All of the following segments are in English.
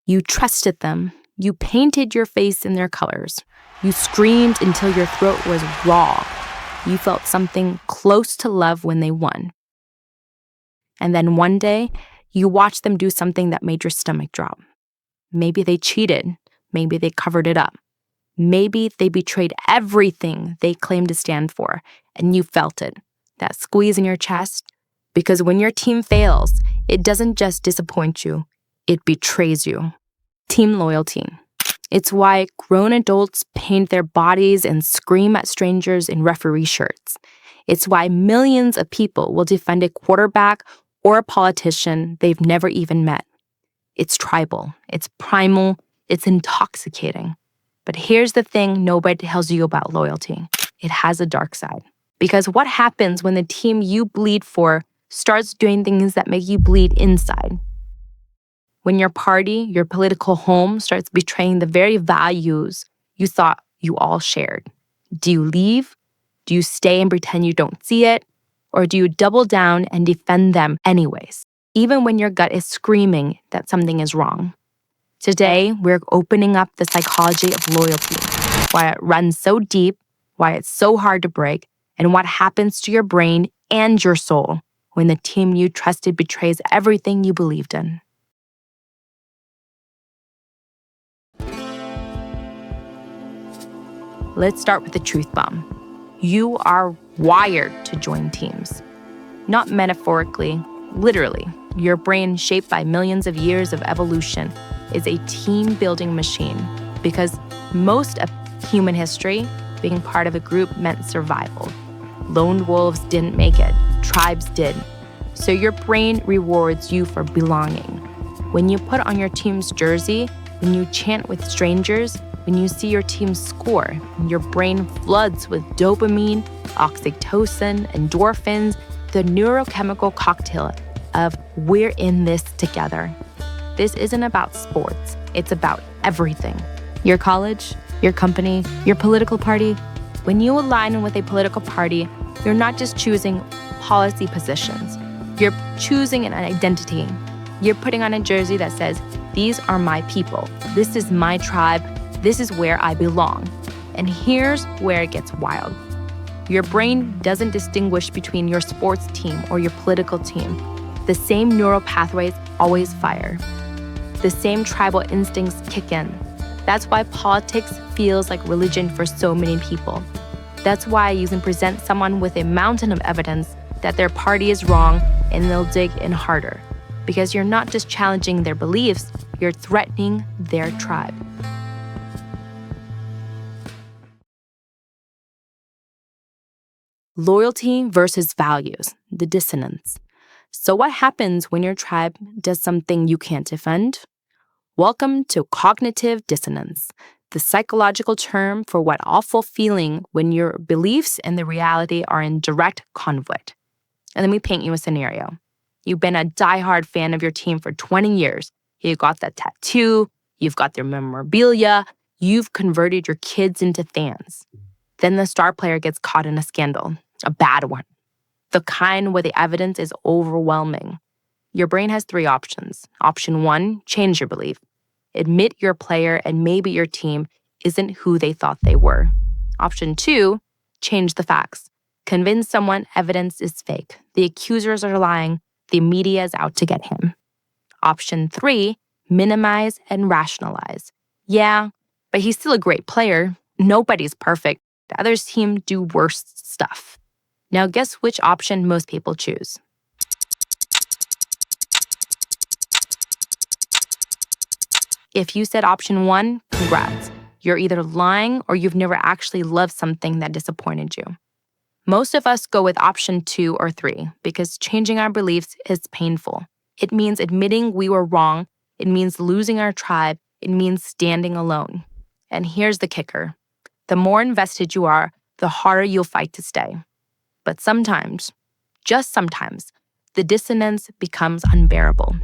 You trusted them. You painted your face in their colors. You screamed until your throat was raw. You felt something close to love when they won. And then one day, you watched them do something that made your stomach drop. Maybe they cheated. Maybe they covered it up. Maybe they betrayed everything they claimed to stand for, and you felt it, that squeeze in your chest. Because when your team fails, it doesn't just disappoint you, it betrays you. Team loyalty. It's why grown adults paint their bodies and scream at strangers in referee shirts. It's why millions of people will defend a quarterback or a politician they've never even met. It's tribal, it's primal, it's intoxicating. But here's the thing nobody tells you about loyalty. It has a dark side. Because what happens when the team you bleed for starts doing things that make you bleed inside? When your party, your political home, starts betraying the very values you thought you all shared. Do you leave? Do you stay and pretend you don't see it? Or do you double down and defend them anyways, even when your gut is screaming that something is wrong? Today, we're opening up the psychology of loyalty, why it runs so deep, why it's so hard to break, and what happens to your brain and your soul when the team you trusted betrays everything you believed in. Let's start with the truth bomb. You are wired to join teams. Not metaphorically, literally. Your brain, shaped by millions of years of evolution, is a team-building machine because most of human history, being part of a group meant survival. Lone wolves didn't make it. Tribes did. So your brain rewards you for belonging. When you put on your team's jersey, when you chant with strangers, when you see your team score, your brain floods with dopamine, oxytocin, endorphins, the neurochemical cocktail of we're in this together. This isn't about sports. It's about everything. Your college, your company, your political party. When you align with a political party, you're not just choosing policy positions. You're choosing an identity. You're putting on a jersey that says, these are my people. This is my tribe. This is where I belong. And here's where it gets wild. Your brain doesn't distinguish between your sports team or your political team. The same neural pathways always fire. The same tribal instincts kick in. That's why politics feels like religion for so many people. That's why you can present someone with a mountain of evidence that their party is wrong and they'll dig in harder. Because you're not just challenging their beliefs, you're threatening their tribe. Loyalty versus values, the dissonance. So what happens when your tribe does something you can't defend? Welcome to cognitive dissonance, the psychological term for what awful feeling when your beliefs and the reality are in direct conflict. And let me paint you a scenario. You've been a diehard fan of your team for 20 years. You got that tattoo, you've got their memorabilia, you've converted your kids into fans. Then the star player gets caught in a scandal, a bad one. The kind where the evidence is overwhelming. Your brain has three options. Option 1, change your belief. Admit your player and maybe your team isn't who they thought they were. Option 2, change the facts. Convince someone evidence is fake. The accusers are lying. The media is out to get him. Option 3, minimize and rationalize. Yeah, but he's still a great player. Nobody's perfect. The other team do worse stuff. Now guess which option most people choose. If you said option 1, congrats. You're either lying or you've never actually loved something that disappointed you. Most of us go with option 2 or 3 because changing our beliefs is painful. It means admitting we were wrong. It means losing our tribe. It means standing alone. And here's the kicker. The more invested you are, the harder you'll fight to stay. But sometimes, just sometimes, the dissonance becomes unbearable.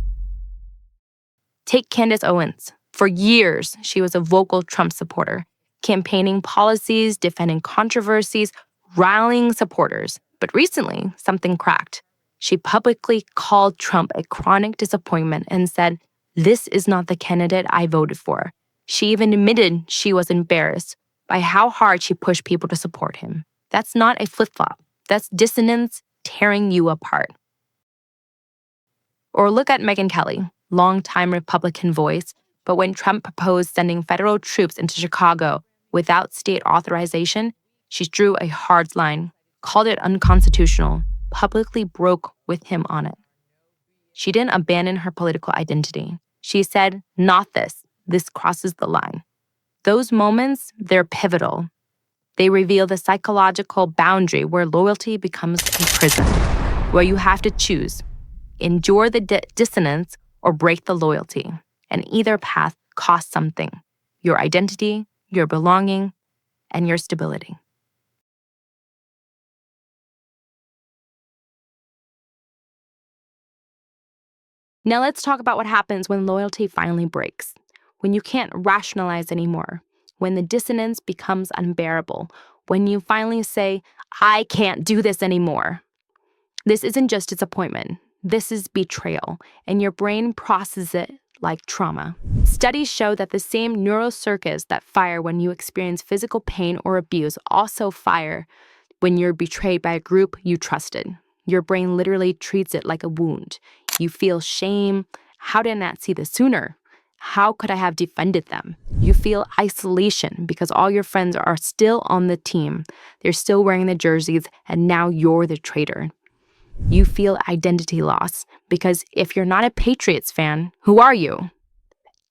Take Candace Owens. For years, she was a vocal Trump supporter, campaigning policies, defending controversies, rallying supporters. But recently, something cracked. She publicly called Trump a chronic disappointment and said, This is not the candidate I voted for. She even admitted she was embarrassed by how hard she pushed people to support him. That's not a flip-flop. That's dissonance tearing you apart. Or look at Megyn Kelly, longtime Republican voice, but when Trump proposed sending federal troops into Chicago without state authorization, she drew a hard line, called it unconstitutional, publicly broke with him on it. She didn't abandon her political identity. She said, not this. This crosses the line. Those moments, they're pivotal. They reveal the psychological boundary where loyalty becomes a prison, where you have to choose, endure the dissonance or break the loyalty. And either path costs something: your identity, your belonging, and your stability. Now let's talk about what happens when loyalty finally breaks, when you can't rationalize anymore, when the dissonance becomes unbearable, when you finally say, I can't do this anymore. This isn't just disappointment. This is betrayal, and your brain processes it like trauma. Studies show that the same neurocircuits that fire when you experience physical pain or abuse also fire when you're betrayed by a group you trusted. Your brain literally treats it like a wound. You feel shame. How did I not see this sooner? How could I have defended them? You feel isolation because all your friends are still on the team. They're still wearing the jerseys, and now you're the traitor. You feel identity loss because if you're not a Patriots fan, who are you?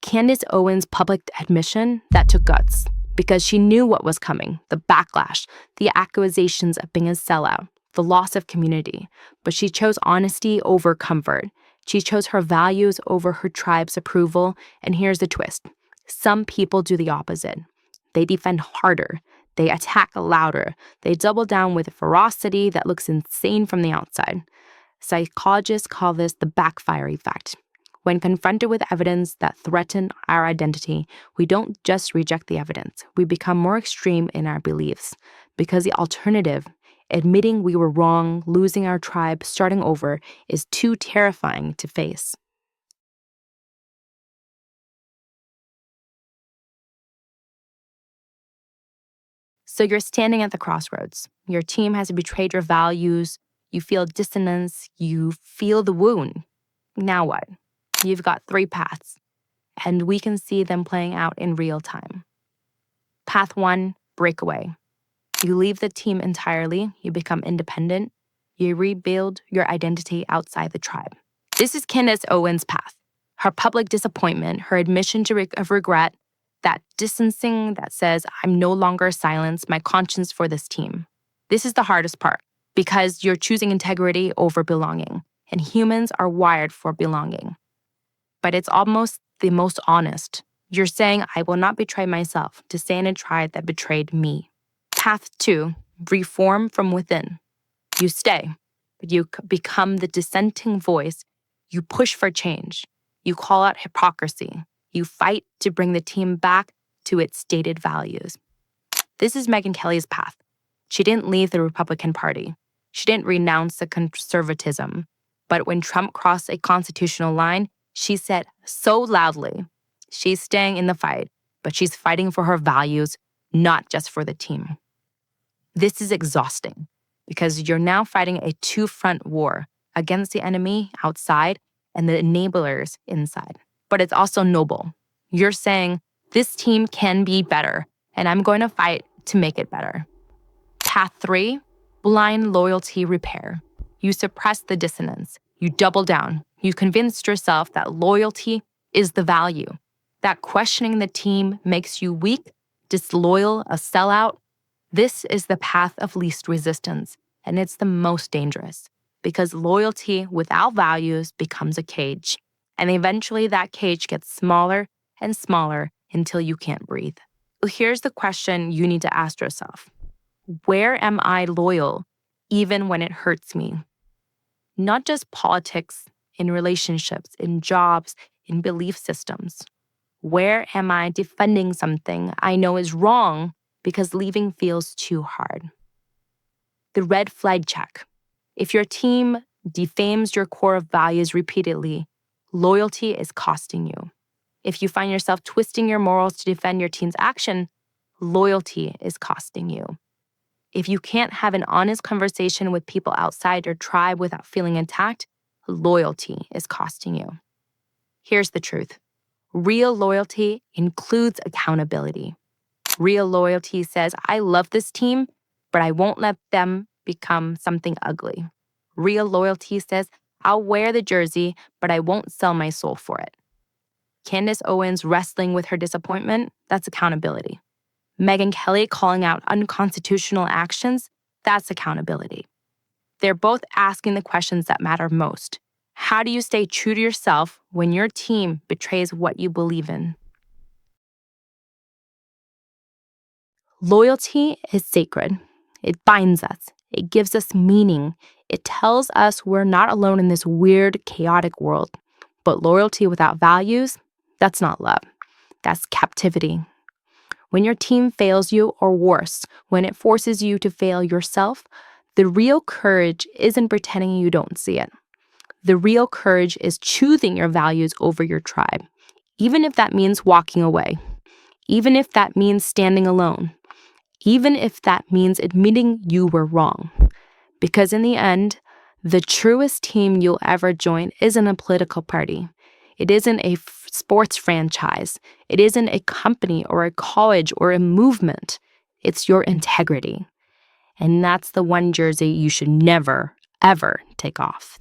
Candace Owens' public admission, that took guts because she knew what was coming: the backlash, the accusations of being a sellout, the loss of community. But she chose honesty over comfort. She chose her values over her tribe's approval. And here's the twist: some people do the opposite. They defend harder. They attack louder. They double down with a ferocity that looks insane from the outside. Psychologists call this the backfire effect. When confronted with evidence that threaten our identity, we don't just reject the evidence. We become more extreme in our beliefs. Because the alternative, admitting we were wrong, losing our tribe, starting over, is too terrifying to face. So you're standing at the crossroads. Your team has betrayed your values. You feel dissonance. You feel the wound. Now what? You've got 3 paths, and we can see them playing out in real time. Path 1, breakaway. You leave the team entirely. You become independent. You rebuild your identity outside the tribe. This is Candace Owens' path. Her public disappointment, her admission of regret, that distancing that says, I'm no longer silenced, my conscience for this team. This is the hardest part because you're choosing integrity over belonging, and humans are wired for belonging. But it's almost the most honest. You're saying, I will not betray myself to stay in a tribe that betrayed me. Path 2, reform from within. You stay, but you become the dissenting voice. You push for change. You call out hypocrisy. You fight to bring the team back to its stated values. This is Megyn Kelly's path. She didn't leave the Republican Party. She didn't renounce the conservatism. But when Trump crossed a constitutional line, she said so loudly, she's staying in the fight, but she's fighting for her values, not just for the team. This is exhausting because you're now fighting a 2-front war against the enemy outside and the enablers inside. But it's also noble. You're saying, this team can be better, and I'm going to fight to make it better. Path 3, blind loyalty repair. You suppress the dissonance. You double down. You convinced yourself that loyalty is the value, that questioning the team makes you weak, disloyal, a sellout. This is the path of least resistance, and it's the most dangerous because loyalty without values becomes a cage, and eventually that cage gets smaller and smaller until you can't breathe. Here's the question you need to ask yourself. Where am I loyal even when it hurts me? Not just politics, in relationships, in jobs, in belief systems. Where am I defending something I know is wrong because leaving feels too hard? The red flag check. If your team defames your core of values repeatedly, loyalty is costing you. If you find yourself twisting your morals to defend your team's action, loyalty is costing you. If you can't have an honest conversation with people outside your tribe without feeling attacked, loyalty is costing you. Here's the truth. Real loyalty includes accountability. Real loyalty says, I love this team, but I won't let them become something ugly. Real loyalty says, I'll wear the jersey, but I won't sell my soul for it. Candace Owens wrestling with her disappointment, that's accountability. Megyn Kelly calling out unconstitutional actions, that's accountability. They're both asking the questions that matter most. How do you stay true to yourself when your team betrays what you believe in? Loyalty is sacred. It binds us. It gives us meaning. It tells us we're not alone in this weird, chaotic world. But loyalty without values, that's not love. That's captivity. When your team fails you, or worse, when it forces you to fail yourself, the real courage isn't pretending you don't see it. The real courage is choosing your values over your tribe, even if that means walking away, even if that means standing alone, even if that means admitting you were wrong. Because in the end, the truest team you'll ever join isn't a political party. It isn't a sports franchise. It isn't a company or a college or a movement. It's your integrity. And that's the one jersey you should never, ever take off.